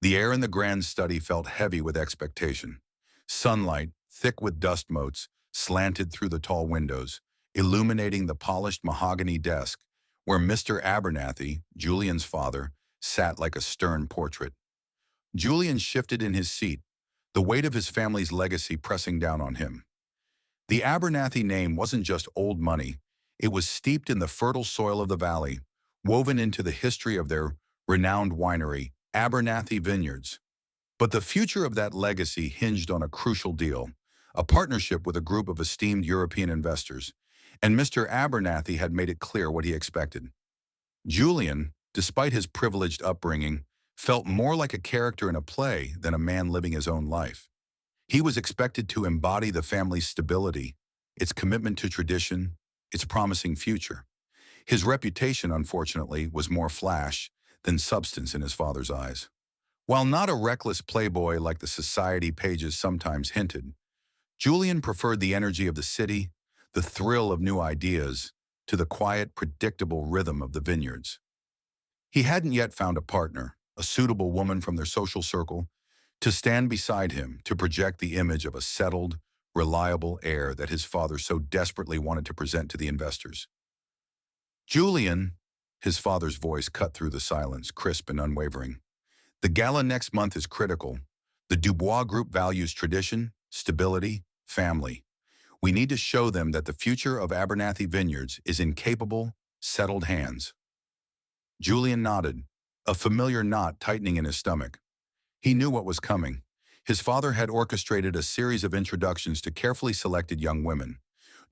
The air in the grand study felt heavy with expectation. Sunlight, thick with dust motes, slanted through the tall windows, illuminating the polished mahogany desk where Mr. Abernathy, Julian's father, sat like a stern portrait. Julian shifted in his seat, the weight of his family's legacy pressing down on him. The Abernathy name wasn't just old money, it was steeped in the fertile soil of the valley, woven into the history of their renowned winery, Abernathy Vineyards. But the future of that legacy hinged on a crucial deal, a partnership with a group of esteemed European investors, and Mr. Abernathy had made it clear what he expected. Julian, despite his privileged upbringing, felt more like a character in a play than a man living his own life. He was expected to embody the family's stability, its commitment to tradition, its promising future. His reputation, unfortunately, was more flash than substance in his father's eyes. While not a reckless playboy like the society pages sometimes hinted, Julian preferred the energy of the city, the thrill of new ideas, to the quiet, predictable rhythm of the vineyards. He hadn't yet found a partner, a suitable woman from their social circle, to stand beside him to project the image of a settled, reliable heir that his father so desperately wanted to present to the investors. Julian, his father's voice cut through the silence, crisp and unwavering. The gala next month is critical. The Dubois Group values tradition, stability, family. We need to show them that the future of Abernathy Vineyards is in capable, settled hands. Julian nodded, a familiar knot tightening in his stomach. He knew what was coming. His father had orchestrated a series of introductions to carefully selected young women,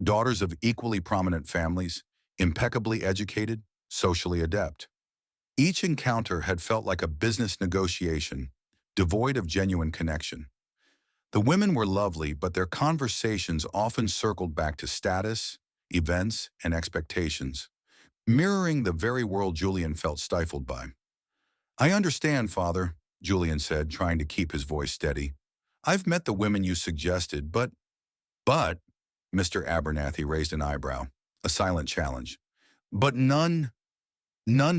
daughters of equally prominent families, impeccably educated, socially adept. Each encounter had felt like a business negotiation, devoid of genuine connection. The women were lovely, but their conversations often circled back to status, events, and expectations, mirroring the very world Julian felt stifled by. "I understand, Father," Julian said, trying to keep his voice steady. "I've met the women you suggested, but, Mr. Abernathy raised an eyebrow, a silent challenge. "But none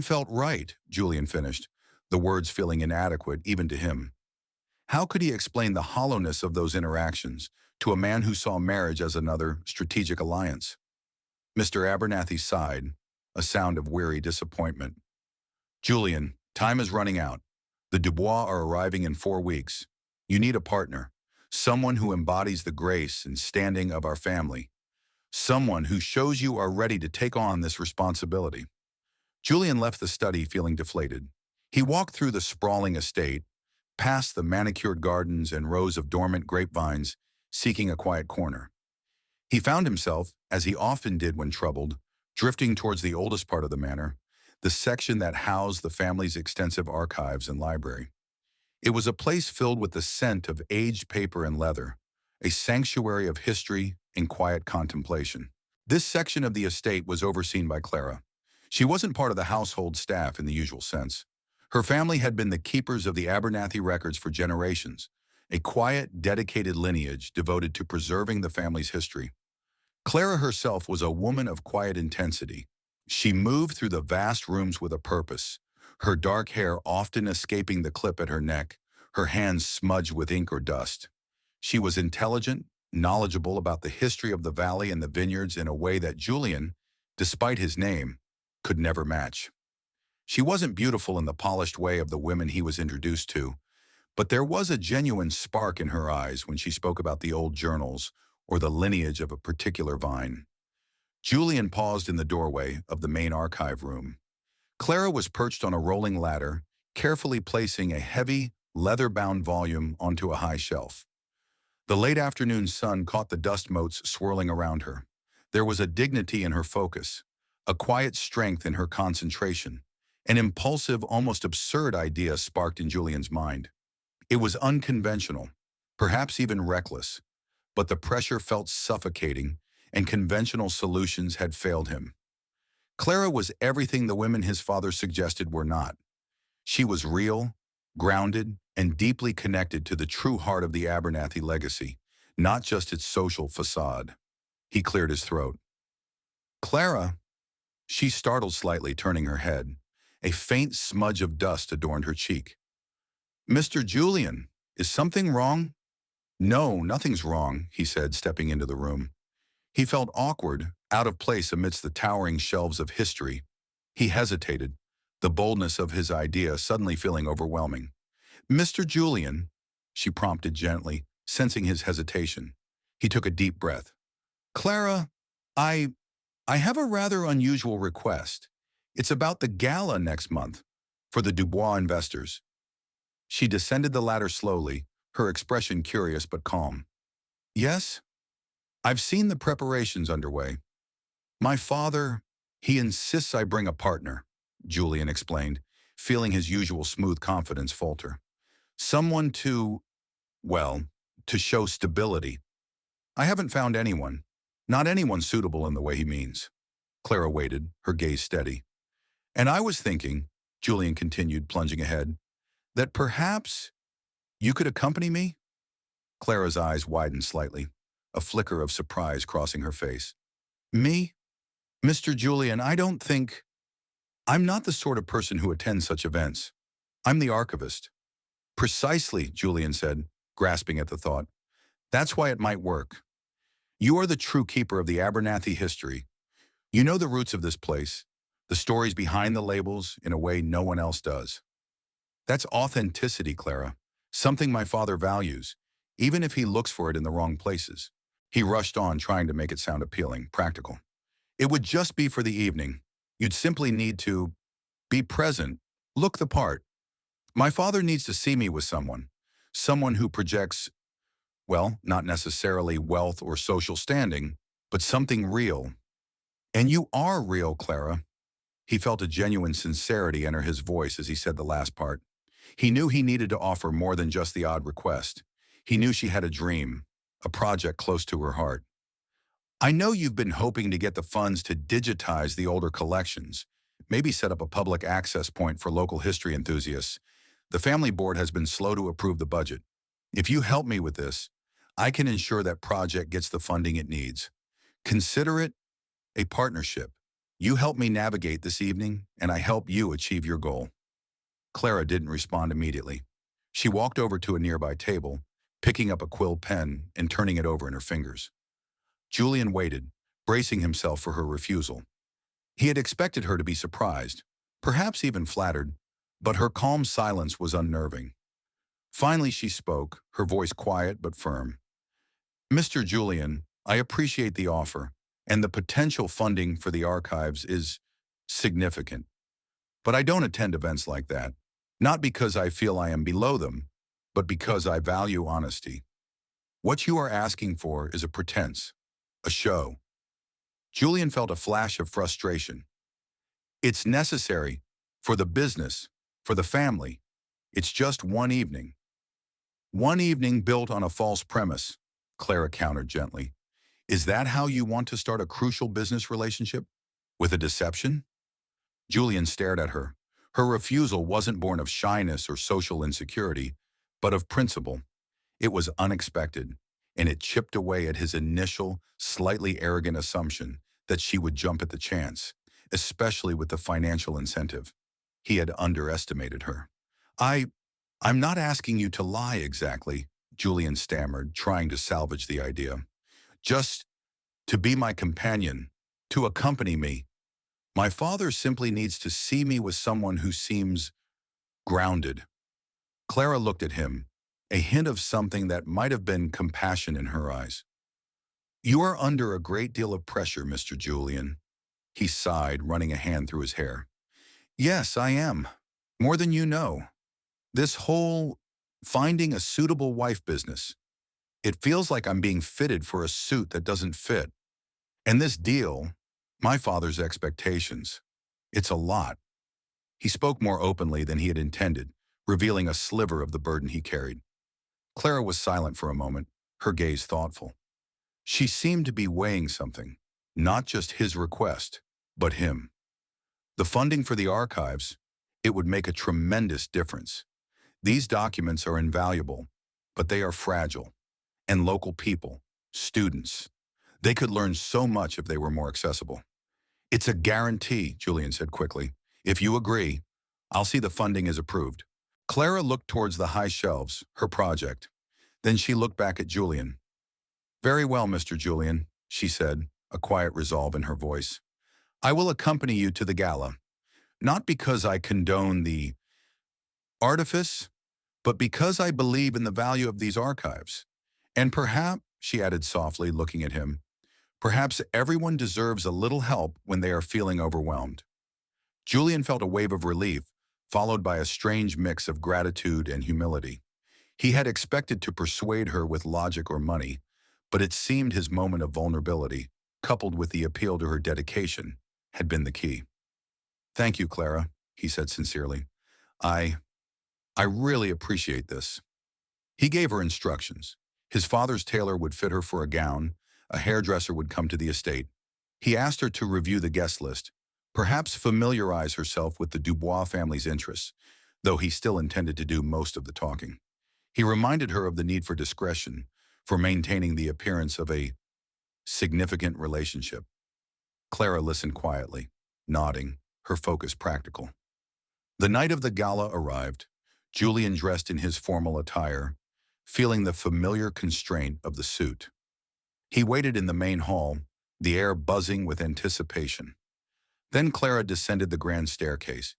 felt right," Julian finished, the words feeling inadequate even to him. How could he explain the hollowness of those interactions to a man who saw marriage as another strategic alliance? Mr. Abernathy sighed, a sound of weary disappointment. "Julian, time is running out. The Dubois are arriving in 4 weeks. You need a partner, someone who embodies the grace and standing of our family, someone who shows you are ready to take on this responsibility." Julian left the study feeling deflated. He walked through the sprawling estate, past the manicured gardens and rows of dormant grapevines, seeking a quiet corner. He found himself, as he often did when troubled, drifting towards the oldest part of the manor, the section that housed the family's extensive archives and library. It was a place filled with the scent of aged paper and leather, a sanctuary of history and quiet contemplation. This section of the estate was overseen by Clara. She wasn't part of the household staff in the usual sense. Her family had been the keepers of the Abernathy records for generations, a quiet, dedicated lineage devoted to preserving the family's history. Clara herself was a woman of quiet intensity. She moved through the vast rooms with a purpose, her dark hair often escaping the clip at her neck, her hands smudged with ink or dust. She was intelligent, knowledgeable about the history of the valley and the vineyards in a way that Julian, despite his name, could never match. She wasn't beautiful in the polished way of the women he was introduced to, but there was a genuine spark in her eyes when she spoke about the old journals or the lineage of a particular vine. Julian paused in the doorway of the main archive room. Clara was perched on a rolling ladder, carefully placing a heavy, leather-bound volume onto a high shelf. The late afternoon sun caught the dust motes swirling around her. There was a dignity in her focus, a quiet strength in her concentration. An impulsive, almost absurd idea sparked in Julian's mind. It was unconventional, perhaps even reckless, but the pressure felt suffocating, and conventional solutions had failed him. Clara was everything the women his father suggested were not. She was real, grounded, and deeply connected to the true heart of the Abernathy legacy, not just its social facade. He cleared his throat. "Clara," she startled slightly, turning her head. A faint smudge of dust adorned her cheek. Mr. Julian, is something wrong? No, nothing's wrong, he said, stepping into the room. He felt awkward, out of place amidst the towering shelves of history. He hesitated, the boldness of his idea suddenly feeling overwhelming. Mr. Julian, she prompted gently, sensing his hesitation. He took a deep breath. Clara, I, I have a rather unusual request. It's about the gala next month for the Dubois investors. She descended the ladder slowly, her expression curious but calm. Yes, I've seen the preparations underway. My father, he insists I bring a partner, Julian explained, feeling his usual smooth confidence falter. Someone well, to show stability. I haven't found anyone, not anyone suitable in the way he means. Clara waited, her gaze steady. And I was thinking, Julian continued, plunging ahead, that perhaps you could accompany me? Clara's eyes widened slightly, a flicker of surprise crossing her face. Me? Mr. Julian, I don't think... I'm not the sort of person who attends such events. I'm the archivist. Precisely, Julian said, grasping at the thought. That's why it might work. You are the true keeper of the Abernathy history. You know the roots of this place, the stories behind the labels in a way no one else does. That's authenticity, Clara, something my father values, even if he looks for it in the wrong places. He rushed on, trying to make it sound appealing, practical. It would just be for the evening. You'd simply need to be present, look the part. My father needs to see me with someone who projects, well, not necessarily wealth or social standing, but something real. And you are real, Clara. He felt a genuine sincerity enter his voice as he said the last part. He knew he needed to offer more than just the odd request. He knew she had a dream, a project close to her heart. I know you've been hoping to get the funds to digitize the older collections, maybe set up a public access point for local history enthusiasts. The family board has been slow to approve the budget. If you help me with this, I can ensure that project gets the funding it needs. Consider it a partnership. You help me navigate this evening, and I help you achieve your goal. Clara didn't respond immediately. She walked over to a nearby table, picking up a quill pen and turning it over in her fingers. Julian waited, bracing himself for her refusal. He had expected her to be surprised, perhaps even flattered, but her calm silence was unnerving. Finally she spoke, her voice quiet but firm. Mr. Julian, I appreciate the offer, and the potential funding for the archives is significant. But I don't attend events like that, not because I feel I am below them, but because I value honesty. What you are asking for is a pretense, a show. Julian felt a flash of frustration. It's necessary for the business, for the family. It's just one evening. One evening built on a false premise, Clara countered gently. Is that how you want to start a crucial business relationship? With a deception? Julian stared at her. Her refusal wasn't born of shyness or social insecurity, but of principle. It was unexpected, and it chipped away at his initial, slightly arrogant assumption that she would jump at the chance, especially with the financial incentive. He had underestimated her. I'm not asking you to lie exactly, Julian stammered, trying to salvage the idea. Just to be my companion, to accompany me. My father simply needs to see me with someone who seems grounded. Clara looked at him, a hint of something that might have been compassion in her eyes. You are under a great deal of pressure, Mr. Julian. He sighed, running a hand through his hair. Yes, I am. More than you know. This whole finding a suitable wife business. It feels like I'm being fitted for a suit that doesn't fit. And this deal, my father's expectations, it's a lot. He spoke more openly than he had intended, revealing a sliver of the burden he carried. Clara was silent for a moment, her gaze thoughtful. She seemed to be weighing something, not just his request, but him. The funding for the archives, it would make a tremendous difference. These documents are invaluable, but they are fragile. And local people, students, they could learn so much if they were more accessible. It's a guarantee, Julian said quickly. If you agree, I'll see the funding is approved. Clara looked towards the high shelves, her project. Then she looked back at Julian. "Very well, Mr. Julian," she said, a quiet resolve in her voice. "I will accompany you to the gala, not because I condone the artifice, but because I believe in the value of these archives. And perhaps," she added softly, looking at him, "perhaps everyone deserves a little help when they are feeling overwhelmed." Julian felt a wave of relief, followed by a strange mix of gratitude and humility. He had expected to persuade her with logic or money, but it seemed his moment of vulnerability, coupled with the appeal to her dedication, had been the key. "Thank you, Clara," he said sincerely. I, I really appreciate this." He gave her instructions. His father's tailor would fit her for a gown, a hairdresser would come to the estate. He asked her to review the guest list, perhaps familiarize herself with the Dubois family's interests, though he still intended to do most of the talking. He reminded her of the need for discretion, for maintaining the appearance of a significant relationship. Clara listened quietly, nodding, her focus practical. The night of the gala arrived, Julian dressed in his formal attire, feeling the familiar constraint of the suit. He waited in the main hall, the air buzzing with anticipation. Then Clara descended the grand staircase.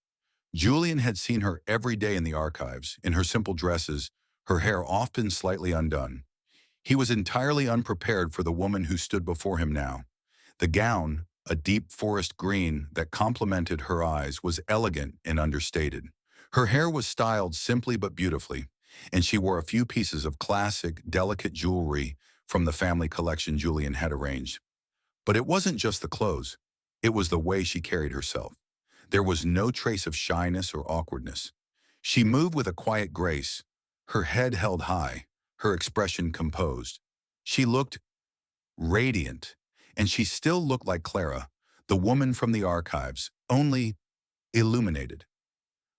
Julian had seen her every day in the archives, in her simple dresses, her hair often slightly undone. He was entirely unprepared for the woman who stood before him now. The gown, a deep forest green that complemented her eyes, was elegant and understated. Her hair was styled simply but beautifully, and she wore a few pieces of classic, delicate jewelry from the family collection Julian had arranged. But it wasn't just the clothes. It was the way she carried herself. There was no trace of shyness or awkwardness. She moved with a quiet grace, her head held high, her expression composed. She looked radiant, and she still looked like Clara, the woman from the archives, only illuminated.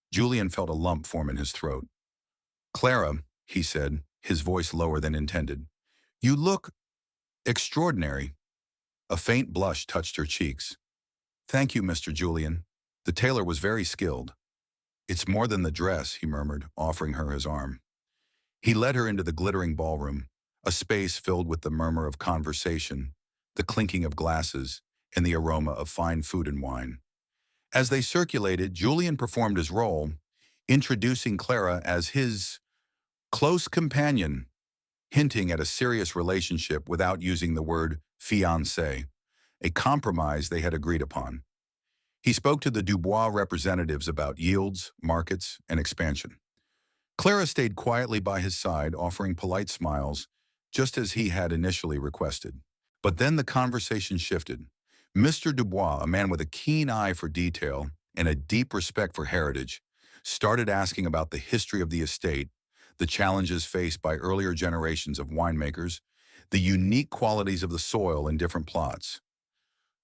Julian felt a lump form in his throat. "Clara," he said, his voice lower than intended, "you look extraordinary." A faint blush touched her cheeks. "Thank you, Mr. Julian." The tailor was very skilled. "It's more than the dress," he murmured, offering her his arm. He led her into the glittering ballroom, a space filled with the murmur of conversation, the clinking of glasses, and the aroma of fine food and wine. As they circulated, Julian performed his role, introducing Clara as his close companion, hinting at a serious relationship without using the word fiancé, a compromise they had agreed upon. He spoke to the Dubois representatives about yields, markets, and expansion. Clara stayed quietly by his side, offering polite smiles, just as he had initially requested. But then the conversation shifted. Mr. Dubois, a man with a keen eye for detail and a deep respect for heritage, started asking about the history of the estate, the challenges faced by earlier generations of winemakers, the unique qualities of the soil in different plots.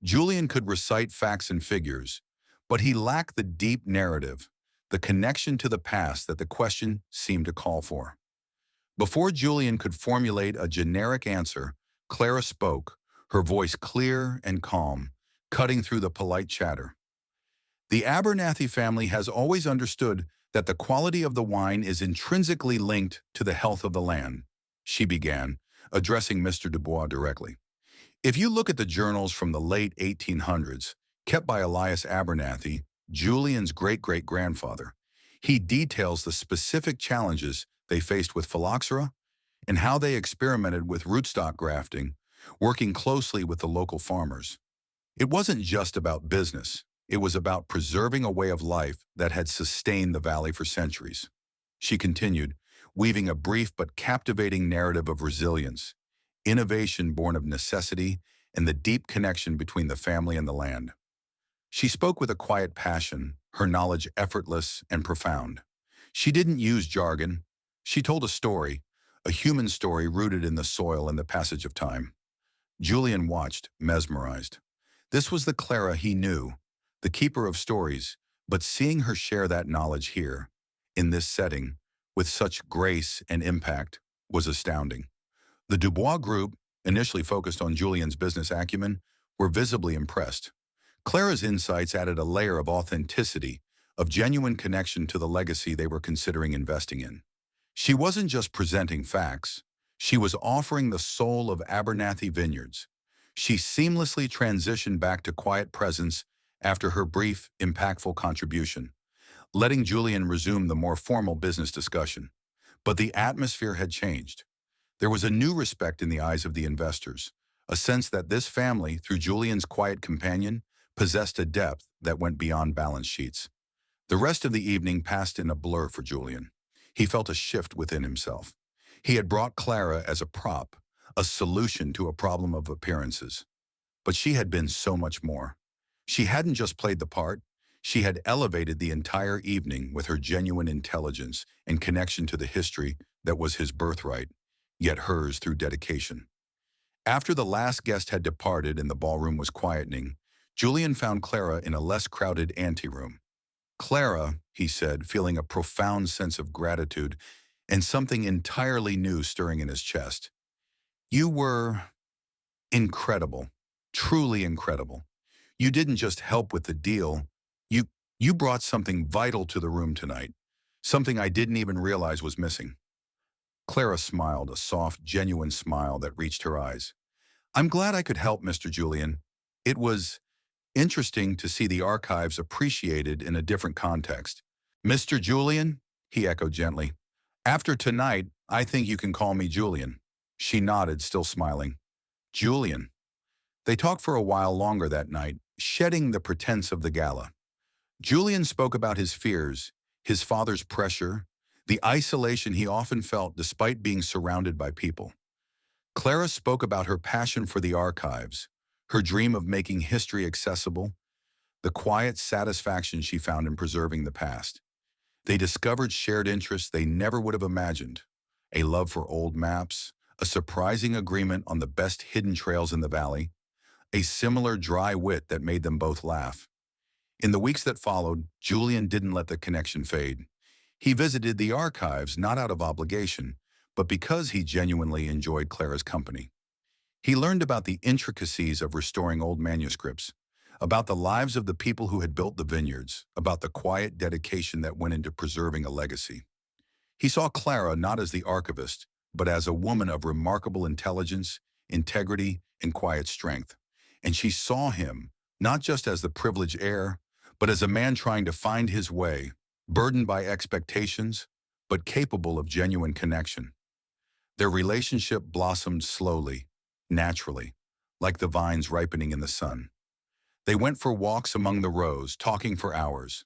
Julian could recite facts and figures, but he lacked the deep narrative, the connection to the past that the question seemed to call for. Before Julian could formulate a generic answer, Clara spoke, her voice clear and calm, cutting through the polite chatter. "The Abernathy family has always understood that the quality of the wine is intrinsically linked to the health of the land," she began, addressing Mr. Dubois directly. "If you look at the journals from the late 1800s, kept by Elias Abernathy, Julian's great-great-grandfather, he details the specific challenges they faced with phylloxera and how they experimented with rootstock grafting, working closely with the local farmers. It wasn't just about business. It was about preserving a way of life that had sustained the valley for centuries." She continued, weaving a brief but captivating narrative of resilience, innovation born of necessity, and the deep connection between the family and the land. She spoke with a quiet passion, her knowledge effortless and profound. She didn't use jargon. She told a story, a human story rooted in the soil and the passage of time. Julian watched, mesmerized. This was the Clara he knew, the keeper of stories, but seeing her share that knowledge here, in this setting, with such grace and impact, was astounding. The Dubois group, initially focused on Julian's business acumen, were visibly impressed. Clara's insights added a layer of authenticity, of genuine connection to the legacy they were considering investing in. She wasn't just presenting facts, she was offering the soul of Abernathy Vineyards. She seamlessly transitioned back to quiet presence after her brief, impactful contribution, letting Julian resume the more formal business discussion. But the atmosphere had changed. There was a new respect in the eyes of the investors, a sense that this family, through Julian's quiet companion, possessed a depth that went beyond balance sheets. The rest of the evening passed in a blur for Julian. He felt a shift within himself. He had brought Clara as a prop, a solution to a problem of appearances. But she had been so much more. She hadn't just played the part, she had elevated the entire evening with her genuine intelligence and connection to the history that was his birthright, yet hers through dedication. After the last guest had departed and the ballroom was quietening, Julian found Clara in a less crowded anteroom. "Clara," he said, feeling a profound sense of gratitude and something entirely new stirring in his chest. "You were incredible, truly incredible. You didn't just help with the deal, you brought something vital to the room tonight, something I didn't even realize was missing." Clara smiled, a soft, genuine smile that reached her eyes. "I'm glad I could help, Mr. Julian. It was interesting to see the archives appreciated in a different context." "Mr. Julian?" he echoed gently. "After tonight, I think you can call me Julian." She nodded, still smiling. "Julian." They talked for a while longer that night, shedding the pretense of the gala. Julian spoke about his fears, his father's pressure, the isolation he often felt despite being surrounded by people. Clara spoke about her passion for the archives, her dream of making history accessible, the quiet satisfaction she found in preserving the past. They discovered shared interests they never would have imagined, a love for old maps, a surprising agreement on the best hidden trails in the valley, a similar dry wit that made them both laugh. In the weeks that followed, Julian didn't let the connection fade. He visited the archives not out of obligation, but because he genuinely enjoyed Clara's company. He learned about the intricacies of restoring old manuscripts, about the lives of the people who had built the vineyards, about the quiet dedication that went into preserving a legacy. He saw Clara not as the archivist, but as a woman of remarkable intelligence, integrity, and quiet strength. And she saw him not just as the privileged heir, but as a man trying to find his way, burdened by expectations, but capable of genuine connection. Their relationship blossomed slowly, naturally, like the vines ripening in the sun. They went for walks among the rows, talking for hours.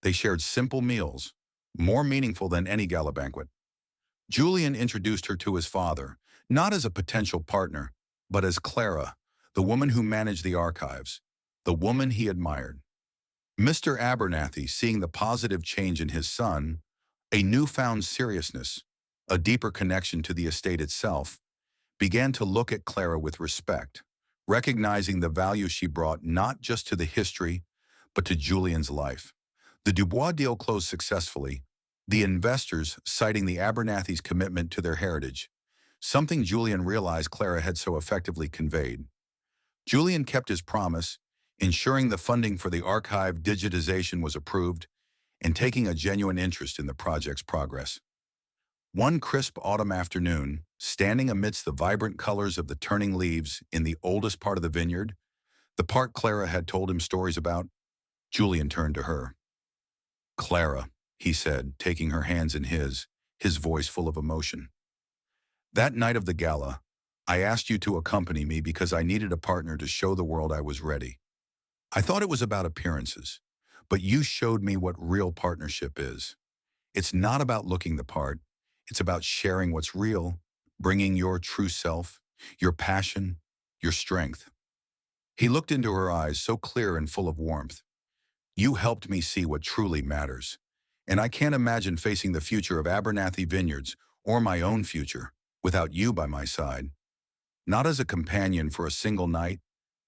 They shared simple meals, more meaningful than any gala banquet. Julian introduced her to his father, not as a potential partner, but as Clara, the woman who managed the archives, the woman he admired. Mr. Abernathy, seeing the positive change in his son, a newfound seriousness, a deeper connection to the estate itself, began to look at Clara with respect, recognizing the value she brought not just to the history, but to Julian's life. The Dubois deal closed successfully, the investors citing the Abernathys' commitment to their heritage, something Julian realized Clara had so effectively conveyed. Julian kept his promise, ensuring the funding for the archive digitization was approved and taking a genuine interest in the project's progress. One crisp autumn afternoon, standing amidst the vibrant colors of the turning leaves in the oldest part of the vineyard, the part Clara had told him stories about, Julian turned to her. "Clara," he said, taking her hands in his voice full of emotion. "That night of the gala, I asked you to accompany me because I needed a partner to show the world I was ready. I thought it was about appearances, but you showed me what real partnership is. It's not about looking the part, it's about sharing what's real, bringing your true self, your passion, your strength." He looked into her eyes, so clear and full of warmth. "You helped me see what truly matters, and I can't imagine facing the future of Abernathy Vineyards or my own future without you by my side, not as a companion for a single night,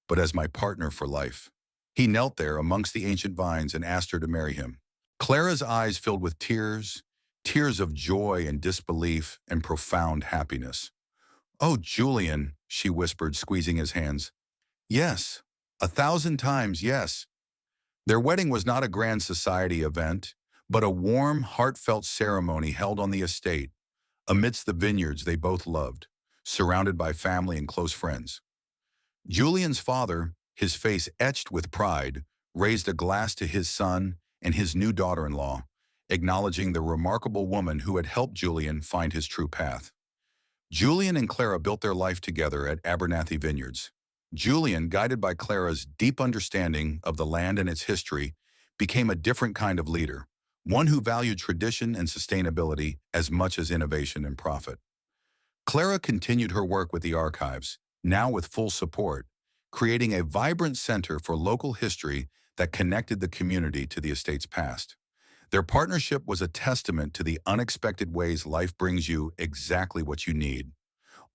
but as my partner for life." He knelt there amongst the ancient vines and asked her to marry him. Clara's eyes filled with tears, tears of joy and disbelief and profound happiness. "Oh, Julian," she whispered, squeezing his hands. "Yes, 1,000 times yes." Their wedding was not a grand society event, but a warm, heartfelt ceremony held on the estate, amidst the vineyards they both loved, surrounded by family and close friends. Julian's father, his face etched with pride, raised a glass to his son and his new daughter-in-law, acknowledging the remarkable woman who had helped Julian find his true path. Julian and Clara built their life together at Abernathy Vineyards. Julian, guided by Clara's deep understanding of the land and its history, became a different kind of leader, one who valued tradition and sustainability as much as innovation and profit. Clara continued her work with the archives, now with full support, creating a vibrant center for local history that connected the community to the estate's past. Their partnership was a testament to the unexpected ways life brings you exactly what you need,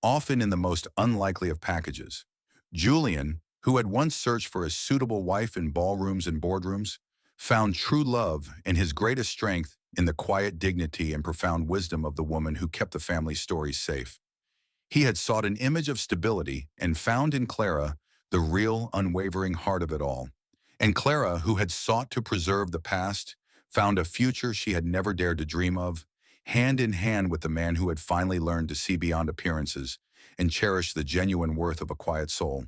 often in the most unlikely of packages. Julian, who had once searched for a suitable wife in ballrooms and boardrooms, found true love and his greatest strength in the quiet dignity and profound wisdom of the woman who kept the family stories safe. He had sought an image of stability and found in Clara the real, unwavering heart of it all. And Clara, who had sought to preserve the past, found a future she had never dared to dream of, hand in hand with the man who had finally learned to see beyond appearances and cherish the genuine worth of a quiet soul.